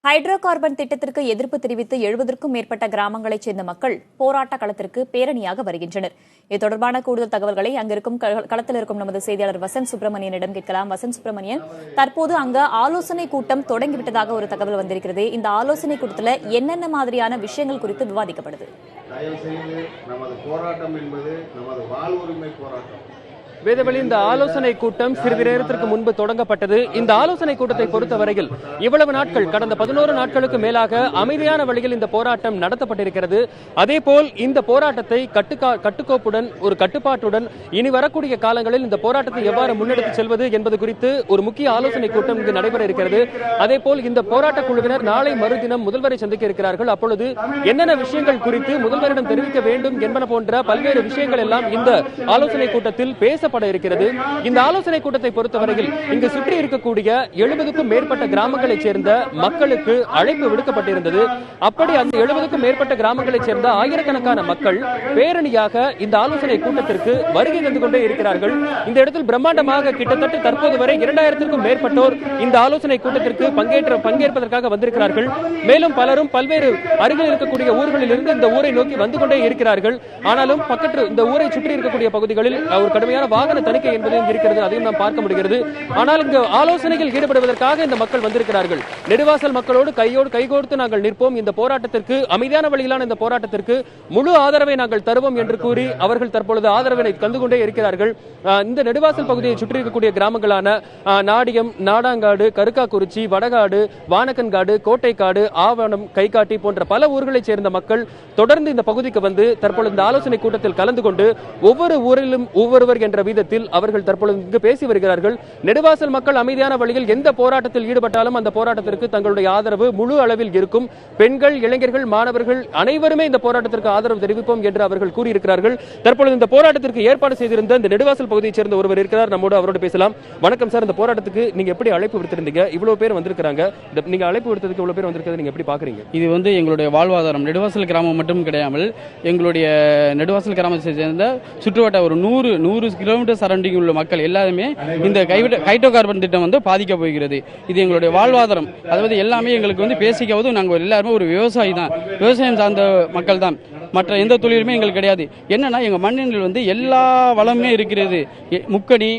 Hydro carbon திட்டத்திற்கு எதிர்ப்பு தெரிவித்து 70க்கும் மேற்பட்ட கிராமங்களைச் சேர்ந்த மக்கள் போராட்ட களத்திற்கு பேரணியாக வருகின்றனர். இது தொடர்பான கூடுதல் தகவல்களை அங்கிருக்கும் களத்தில் இருக்கும் நமது செய்தியாளர் வசந்த் சுப்பிரமணியனிடம் கேட்கலாம். வசந்த் சுப்பிரமணியன், தற்போது அங்க ஆலோசனை கூட்டம் தொடங்கிவிட்டதாக ஒரு தகவல் வந்திருக்கிறது. இந்த ஆலோசனை கூட்டத்தில் என்னென்ன மாதிரியான விஷயங்கள் குறித்து விவாதிக்கப்படுது? நமது போராட்டம் என்பது நமது வாழ்வுரிமை போராட்டம். வேதவழி, இந்த ஆலோசனை கூட்டம் சிறிது நேரத்திற்கு முன்பு தொடங்கப்பட்டது. இந்த ஆலோசனை கூட்டத்தை பொறுத்தவரையில் இவ்வளவு நாட்கள், கடந்த 11 நாட்களுக்கு மேலாக அமைதியான வழியில் இந்த போராட்டம் நடத்தப்பட்டிருக்கிறது. அதேபோல் இந்த போராட்டத்தை கட்டுக்கோப்புடன், ஒரு கட்டுப்பாட்டுடன் இனி வரக்கூடிய காலங்களில் இந்த போராட்டத்தை எவ்வாறு முன்னெடுத்து செல்வது என்பது குறித்து ஒரு முக்கிய ஆலோசனை கூட்டம் இங்கு நடைபெற இருக்கிறது. அதேபோல் இந்த போராட்ட குழுவினர் நாளை மறுதினம் முதல்வரை சந்திக்க இருக்கிறார்கள். அப்பொழுது என்னென்ன விஷயங்கள் குறித்து முதல்வரிடம் தெரிவிக்க வேண்டும் என்பன போன்ற பல்வேறு விஷயங்கள் எல்லாம் இந்த ஆலோசனை கூட்டத்தில் பேசப்பட இருக்கிறது. இந்த ஆலோசனை கூட்டத்தை பொறுத்தவரையில் இங்கு சுற்றி இருக்கக்கூடிய 70க்கும் மேற்பட்ட கிராமங்களைச் சேர்ந்த மக்களுக்கு அழைப்பு விடுக்கப்பட்டிருந்தது. அப்படி அந்த 70க்கும் மேற்பட்ட கிராமங்களைச் சேர்ந்த ஆயிரக்கணக்கான மக்கள் பேரணியாக இந்த ஆலோசனை கூட்டத்திற்கு வருகை தந்து கொண்டே இருக்கிறார்கள். இந்த இடத்தில் பிரம்மாண்டமாக கிட்டத்தட்ட தற்போது வரை 2000க்கும் மேற்பட்டோர் இந்த ஆலோசனை கூட்டத்திற்கு பங்கேற்பதற்காக வந்திருக்கிறார்கள். மேலும் பலரும் பல்வேறு அருகில் இருக்கக்கூடிய ஊர்களில் இருந்து இந்த ஊரை நோக்கி வந்து கொண்டே இருக்கிறார்கள். ஆனாலும் பக்கத்து இந்த ஊரை சுற்றி இருக்கக்கூடிய பகுதிகளில் ஒரு கடுமையான வாகன தணிக்கை என்பதையும் இருக்கிறது, அதையும் நாம் பார்க்க முடிகிறது. ஆனால் இங்கு ஆலோசனையில் ஈடுபடுவதற்காக இந்த மக்கள் வந்திருக்கிறார்கள். நெடுவாசல் மக்களோடு கைகோர்த்து நாங்கள் நிற்போம், இந்த போராட்டத்திற்கு அமைதியான வழியிலான இந்த போராட்டத்திற்கு முழு ஆதரவை நாங்கள் தருவோம் என்று கூறி அவர்கள் தற்பொழுது ஆதரவினை தந்து கொண்டே இருக்கிறார்கள். இந்த நெடுவாசல் பகுதியை சுற்றி இருக்கக்கூடிய கிராமங்களான நாடியம், நாடாங்காடு, கருக்காக்குறிச்சி, வடகாடு, வானக்கன்காடு, கோட்டைக்காடு, ஆவணம், கைகாட்டி போன்ற பல ஊர்களைச் சேர்ந்த மக்கள் தொடர்ந்து இந்த பகுதிக்கு வந்து தற்பொழுது இந்த ஆலோசனை கூட்டத்தில் கலந்து கொண்டு ஒவ்வொரு ஊரிலும் ஒவ்வொருவர் என்ற வீதத்தில் அவர்கள் தற்பொழுது இங்கு பேசி வருகிறார்கள். நெடுவாசல் மக்கள் அமைதியான வழியில் எந்த போராட்டத்தில் ஈடுபட்டாலும் அந்த போராட்டத்திற்கு தங்களுடைய ஆதரவு முழு அளவில் இருக்கும். பெண்கள், இளைஞர்கள், மாணவர்கள் அனைவருமே இந்த போராட்டத்திற்கு ஆதரவு தெரிவிப்போம் என்று அவர்கள் கூறியிருக்கிறார்கள். தற்பொழுது இந்த போராட்டத்திற்கு ஏற்பாடு செய்திருந்த இந்த நெடுவாசல் பகுதியைச் சேர்ந்த ஒருவர் இருக்கிறார், நம்மோடு அவரோடு பேசலாம். வணக்கம் சார், இந்த போராட்டத்துக்கு நீங்க எப்படி அழைப்பு விடுத்திருந்தீங்க? இவ்வளவு பேர் வந்திருக்காங்க, நீங்க அழைப்பு விடுத்ததுக்கு இவ்வளவு பேர் வந்திருக்கிறது நீங்க எப்படி பாக்குறீங்க? இது எங்களுடைய வாழ்வாதாரம். நெடுவாசல் கிராமம் மட்டும் கிடையாமல் எங்களுடைய நெடுவாசல் கிராமத்தை சேர்ந்த சுற்றுவட்ட ஒரு 100 கிலோமீட்டர் சரௌண்டிங் உள்ள மக்கள் எல்லாருமே இந்த ஹைட்ரோ கார்பன் திட்டம் பாதிக்க போகிறது. இது எங்களுடைய வாழ்வாதாரம். அதாவது எல்லாமே எங்களுக்கு பேசிக்காவது நாங்கள் எல்லாருமே ஒரு விவசாயி தான், விவசாயம் சார்ந்த மக்கள் தான். மற்ற எந்த தொழிலுமே எங்களுக்கு கிடையாது. என்னன்னா எங்க மண்ணில் எல்லா வளமே இருக்கிறது. முக்கணி,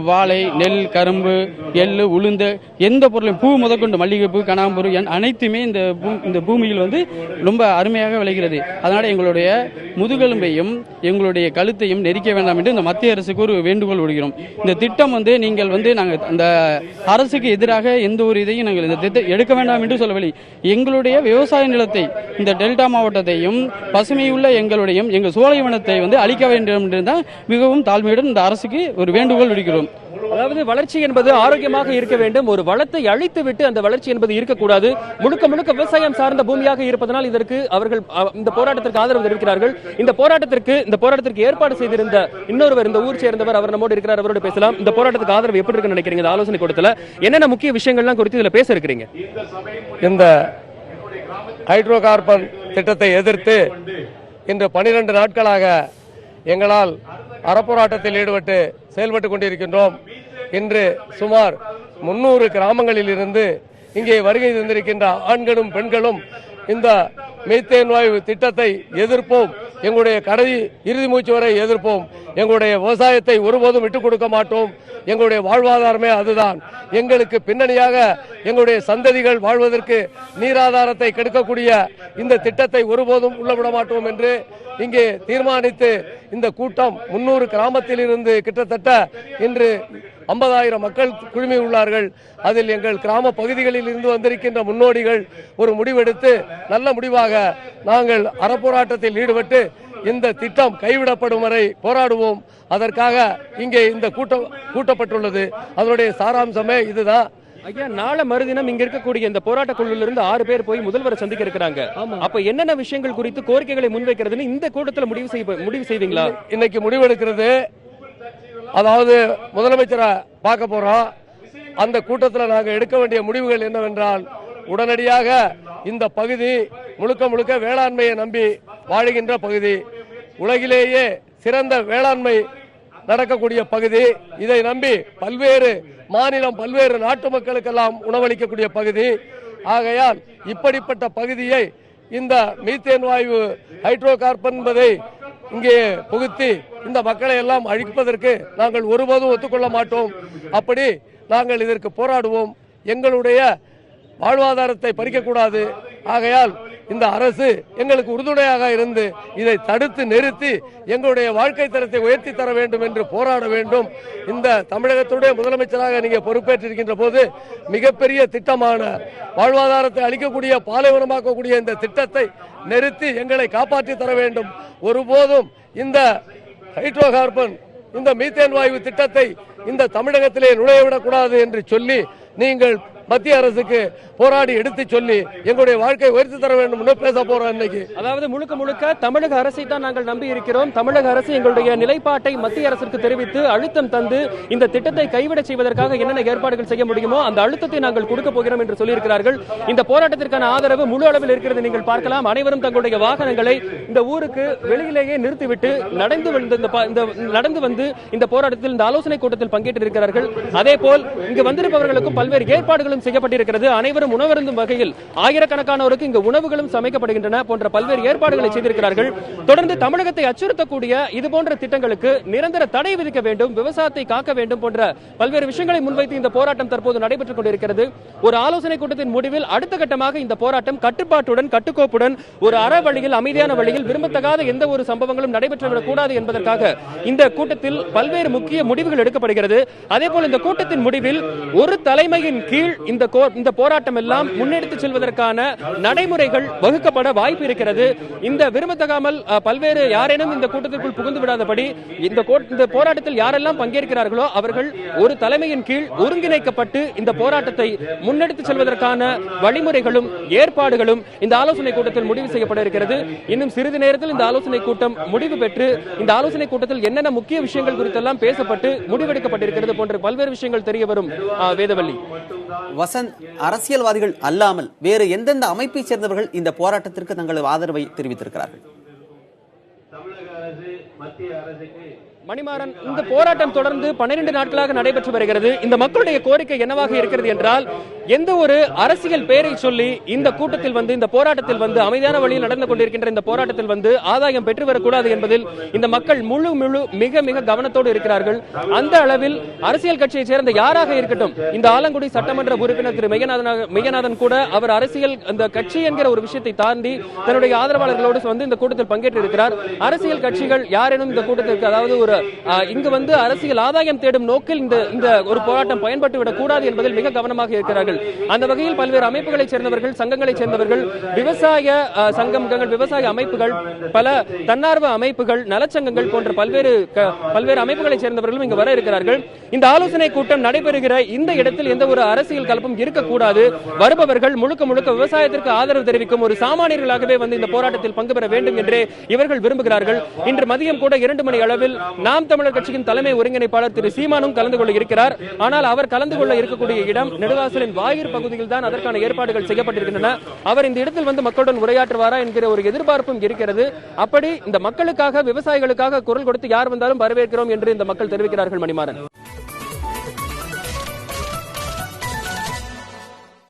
வாழை, நெல், கரும்பு, எள்ளு, உளுந்து, எந்த பொருளையும் பூ முதற்கொண்டு மல்லிகைப்பூ, கனாம்பூர் அனைத்துமே இந்த பூமியில் ரொம்ப அருமையாக விளைகிறது. அதனால எங்களுடைய முதுகெலும்பையும் எங்களுடைய கழுத்தையும் நெரிக்க வேண்டாம் என்று இந்த மத்திய அரசுக்கு ஒரு வேண்டுகோள் விடுகிறோம். இந்த திட்டம் நீங்கள் நாங்கள் அந்த அரசுக்கு எதிராக எந்த ஒரு இதையும் நாங்கள் இந்த திட்டம் எடுக்க வேண்டாம் என்று சொல்லவில்லை. எங்களுடைய விவசாய நிலத்தை, இந்த டெல்டா மாவட்டத்தையும் பசுமையுள்ள எங்கள் சோலைவனத்தை அழிக்க வேண்டும் என்றுதான் மிகவும் தாழ்மையுடன் இந்த அரசுக்கு ஒரு வேண்டுகோள் விடுகிறோம். அதாவது வளர்ச்சி என்பது ஆரோக்கியமாக இருக்க வேண்டும். ஒரு வளத்தை அழித்து விட்டு அந்த வளர்ச்சி என்பது இருக்கக்கூடாது. முழுக்க முழுக்க விவசாயம் சார்ந்த பூமியாக இருப்பதனால் இதற்கு அவர்கள் இந்த போராட்டத்திற்கு ஆதரவு தெரிவிக்கிறார்கள். இந்த போராட்டத்திற்கு ஏற்பாடு செய்திருந்த இன்னொருவர், இந்த ஊர் சேர்ந்தவர், அவர் நம்மோடு இருக்கிறார், அவரோடு பேசலாம். இந்த போராட்டத்துக்கு ஆதரவு எப்படி இருக்குன்னு நினைக்கிறீங்க? இந்த ஆலோசனை கூட்டத்தில் என்னென்ன முக்கிய விஷயங்கள்லாம் குறித்து இதுல பேச இருக்கிறீங்க? இந்த ஹைட்ரோ கார்பன் திட்டத்தை எதிர்த்து இன்று 12 நாட்களாக எங்களால் அறப்போராட்டத்தில் ஈடுபட்டு செயல்பட்டுக் கொண்டிருக்கின்றோம். இன்று சுமார் 300 கிராமங்களில் இருந்து இங்கே வருகை தந்திருக்கின்ற ஆண்களும் பெண்களும் இந்த மீத்தேன் வாயு திட்டத்தை எதிர்ப்போம், எங்களுடைய கடைசி இறுதி மூச்சு வரை எதிர்ப்போம், எங்களுடைய விவசாயத்தை ஒருபோதும் விட்டுக் கொடுக்க மாட்டோம், எங்களுடைய வாழ்வாதாரமே அதுதான், எங்களுக்கு பின்னணியாக எங்களுடைய சந்ததிகள் வாழ்வதற்கு நீராதாரத்தை கெடுக்கக்கூடிய இந்த திட்டத்தை ஒருபோதும் உள்ளவிட மாட்டோம் என்று இங்கே தீர்மானித்து இந்த கூட்டம் 300 கிராமத்தில் இருந்து கிட்டத்தட்ட இன்று 50,000 மக்கள் குழுமி உள்ளார்கள். அதில் எங்கள் கிராம பகுதிகளில் இருந்து வந்திருக்கின்ற முன்னோடிகள் ஒரு முடிவெடுத்து நல்ல முடிவாக நாங்கள் அறப்போராட்டத்தில் ஈடுபட்டு இந்த திட்டம் கைவிடப்படும் வரை போராடுவோம். அதற்காக இங்கே இந்த கூட்டப்பட்டுள்ளது. அதனுடைய சாராம்சமே இதுதான். ஐயா, நாளை மறுதினம் இங்க இருக்கக்கூடிய இந்த போராட்ட குழுவில் இருந்து 6 பேர் போய் முதல்வரை சந்திக்க இருக்கிறாங்க. அப்ப என்னென்ன விஷயங்கள் குறித்து கோரிக்கைகளை முன்வைக்கிறதுன்னு இந்த கூட்டத்தில் முடிவு செய்வீங்களா? இன்னைக்கு முடிவெடுக்கிறது, அதாவது முதலமைச்சரை பார்க்க போறோம். அந்த கூட்டத்தில் நாங்கள் எடுக்க வேண்டிய முடிவுகள் என்னவென்றால், உடனடியாக இந்த பகுதி முழுக்க வேளாண்மையை நம்பி வாழுகின்ற பகுதி, உலகிலேயே சிறந்த வேளாண்மை நடக்கக்கூடிய பகுதி, இதை நம்பி பல்வேறு மாநிலம், பல்வேறு நாட்டு மக்களுக்கெல்லாம் உணவளிக்கக்கூடிய பகுதி. ஆகையால் இப்படிப்பட்ட பகுதியை இந்த மீத்தேன் வாயு ஹைட்ரோ கார்பன் என்பதை இங்கே புகுத்தி இந்த மக்களை எல்லாம் அழிப்பதற்கு நாங்கள் ஒருபோதும் ஒத்துக்கொள்ள மாட்டோம். அப்படி நாங்கள் இதற்கு போராடுவோம். எங்களுடைய வாழ்வாதாரத்தை பறிக்கக்கூடாது. ஆகையால் இந்த அரசு எங்களுக்கு உறுதுணையாக இருந்து இதை தடுத்து நிறுத்தி எங்களுடைய வாழ்க்கை தரத்தை உயர்த்தி தர வேண்டும் என்று போராட வேண்டும். இந்த தமிழகத்துடைய முதலமைச்சராக நீங்க பொறுப்பேற்றிருக்கின்ற போது மிகப்பெரிய திட்டமான வாழ்வாதாரத்தை அளிக்கக்கூடிய பாலைவனமாக்கக்கூடிய இந்த திட்டத்தை நிறுத்தி எங்களை காப்பாற்றி தர வேண்டும். ஒருபோதும் இந்த ஹைட்ரோ கார்பன் இந்த மீத்தேன் வாயு திட்டத்தை இந்த தமிழகத்திலே நுழையவிடக்கூடாது என்று சொல்லி நீங்கள் மத்திய அரசுக்கு போராடி எடுத்து சொல்லி எங்களுடைய வாழ்க்கை உயர்த்தி தர வேண்டும் பேச போறோம். இன்னைக்கு அதாவது முழுக்க முழுக்க தமிழக அரசை தான் நாங்கள் நம்பி இருக்கிறோம். தமிழக அரசு எங்களுடைய நிலைப்பாட்டை மத்திய அரசுக்கு தெரிவித்து அழுத்தம் தந்து இந்த திட்டத்தை கைவிட செய்வதற்காக என்னென்ன ஏற்பாடுகள் செய்ய முடியுமோ அந்த அழுத்தத்தை நாங்கள் கொடுக்க போகிறோம் என்று சொல்லியிருக்கிறார்கள். இந்த போராட்டத்திற்கான ஆதரவு முழு அளவில் இருக்கிறது. நீங்கள் பார்க்கலாம், அனைவரும் தங்களுடைய வாகனங்களை இந்த ஊருக்கு வெளியிலேயே நிறுத்திவிட்டு நடந்து வந்து இந்த போராட்டத்தில் இந்த ஆலோசனை கூட்டத்தில் பங்கேற்றிருக்கிறார்கள். அதே போல் இங்கு வந்திருப்பவர்களுக்கும் பல்வேறு ஏற்பாடுகளும் செய்யப்பட்டிருக்கிறது. அனைவரும் உணவருந்தும் வகையில் ஆயிரக்கணக்கானோருக்கு இங்கு உணவுகளும் சமைக்கப்படுகின்றன போன்ற பல்வேறு ஏற்பாடுகளை செய்திருக்கிறார்கள். தொடர்ந்து தமிழகத்தை அச்சுறுத்தக்கூடிய இதுபோன்ற திட்டங்களுக்கு நிரந்தர தடை விதிக்க வேண்டும், விவசாயத்தை காக்க வேண்டும் போன்ற பல்வேறு விஷயங்களை முன்வைத்து இந்த போராட்டம் தற்போது நடைபெற்றுக் கொண்டிருக்கிறது. ஒரு ஆலோசனை கூட்டத்தின் முடிவில் அடுத்த கட்டமாக இந்த போராட்டம் கட்டுப்பாட்டுடன் கட்டுக்கோப்புடன் ஒரு அற வழியில் அமைதியான வழியில் விரும்பத்தகாத எந்த ஒரு சம்பவங்களும் நடைபெற்றுவிடக் கூடாது என்பதற்காக இந்த கூட்டத்தில் பல்வேறு முக்கிய முடிவுகள் எடுக்கப்படுகிறது. அதே போல் இந்த கூட்டத்தின் முடிவில் ஒரு தலைமையின் கீழ் இந்த போராட்டம் எல்லாம் முன்னெடுத்து செல்வதற்கான நடைமுறைகள் வகுக்கப்பட வாய்ப்பு இருக்கிறது. இந்த விரும்பத்தகாமல் பல்வேறு யாரேனும் இந்த கூட்டத்திற்குள் புகுந்து விடாதபடி இந்த போராட்டத்தில் யாரெல்லாம் பங்கேற்கிறார்களோ அவர்கள் ஒரு தலைமையின் கீழ் ஒருங்கிணைக்கப்பட்டு இந்த போராட்டத்தை முன்னெடுத்து செல்வதற்கான வழிமுறைகளும் ஏற்பாடுகளும் இந்த ஆலோசனை கூட்டத்தில் முடிவு செய்யப்பட இருக்கிறது. இன்னும் சிறிது நேரத்தில் இந்த ஆலோசனை கூட்டம் முடிவு பெற்று இந்த ஆலோசனை கூட்டத்தில் என்னென்ன முக்கிய விஷயங்கள் குறித்தெல்லாம் பேசப்பட்டு முடிவெடுக்கப்பட்டிருக்கிறது போன்ற பல்வேறு விஷயங்கள் தெரிய வரும். வேதவள்ளி, வசந்த், அரசியல்வாதிகள் அல்லாமல் வேறு எந்தெந்த அமைப்பை சேர்ந்தவர்கள் இந்த போராட்டத்திற்கு தங்களது ஆதரவை தெரிவித்திருக்கிறார்கள்? மணிமாறன், இந்த போராட்டம் தொடர்ந்து 12 நாட்களாக நடைபெற்று வருகிறது. இந்த மக்களுடைய கோரிக்கை என்னவாக இருக்கிறது என்றால், எந்த ஒரு அரசியல் பெயரை சொல்லி இந்த கூட்டத்தில் இந்த போராட்டத்தில் அமைதியான வழியில் நடந்து கொண்டிருக்கின்ற இந்த போராட்டத்தில் ஆதாயம் பெற்று வரக்கூடாது என்பதில் இந்த மக்கள் மிக மிக கவனத்தோடு இருக்கிறார்கள். அந்த அளவில் அரசியல் கட்சியை சேர்ந்த யாராக இருக்கட்டும், இந்த ஆலங்குடி சட்டமன்ற உறுப்பினர் திரு மெய்யநாதன் கூட அவர் அரசியல் அந்த கட்சி என்கிற ஒரு விஷயத்தை தாண்டி தன்னுடைய ஆதரவாளர்களோடு இந்த கூட்டத்தில் பங்கேற்றிருக்கிறார். அரசியல் கட்சிகள் யாரேனும் இந்த கூட்டத்திற்கு, அதாவது இங்கு அரசியல் ஆதாயம் தேடும் நோக்கில் இந்த ஒரு போராட்டம் பயன்பட்டு விடக் கூடாது என்பதில் மிக கவனமாக இருக்கிறார்கள். அந்த வகையில் பல்வேறு அமைப்புகளைச் சேர்ந்தவர்கள், சங்கங்களைச் சேர்ந்தவர்கள், விவசாய சங்கங்கள், விவசாய அமைப்புகள், பல தன்னார்வ அமைப்புகள், நலச்சங்கங்கள் போன்ற பல்வேறு அமைப்புகளைச் சேர்ந்தவர்களும் இங்கு வர இருக்கிறார்கள். இந்த ஆலோசனை கூட்டம் நடைபெறுகிற இந்த இடத்தில் எந்த ஒரு அரசியல் கலப்பும் இருக்கக்கூடாது. வருபவர்கள் முழுக்க முழுக்க விவசாயத்திற்கு ஆதரவு தெரிவிக்கும் ஒரு சாமானியர்களாகவே இந்த போராட்டத்தில் பங்கு பெற வேண்டும் என்றே இவர்கள் விரும்புகிறார்கள். இன்று மதியம் கூட 2 மணி அளவில் நாம் தமிழர் கட்சியின் தலைமை ஒருங்கிணைப்பாளர் திரு சீமானும் கலந்து கொள்ள இருக்கிறார். ஆனால் அவர் கலந்து கொள்ள இருக்கக்கூடிய இடம் நெடுவாசலின் வாயிற் பகுதியில் தான் அதற்கான ஏற்பாடுகள் செய்யப்பட்டிருக்கின்றன. அவர் இந்த இடத்தில் மக்களுடன் உரையாற்றுவாரா என்கிற ஒரு எதிர்பார்ப்பும் இருக்கிறது. அப்படி இந்த மக்களுக்காக, விவசாயிகளுக்காக குரல் கொடுத்து யார் வந்தாலும் வரவேற்கிறோம் என்று இந்த மக்கள் தெரிவிக்கிறார்கள். மணிமாறன்.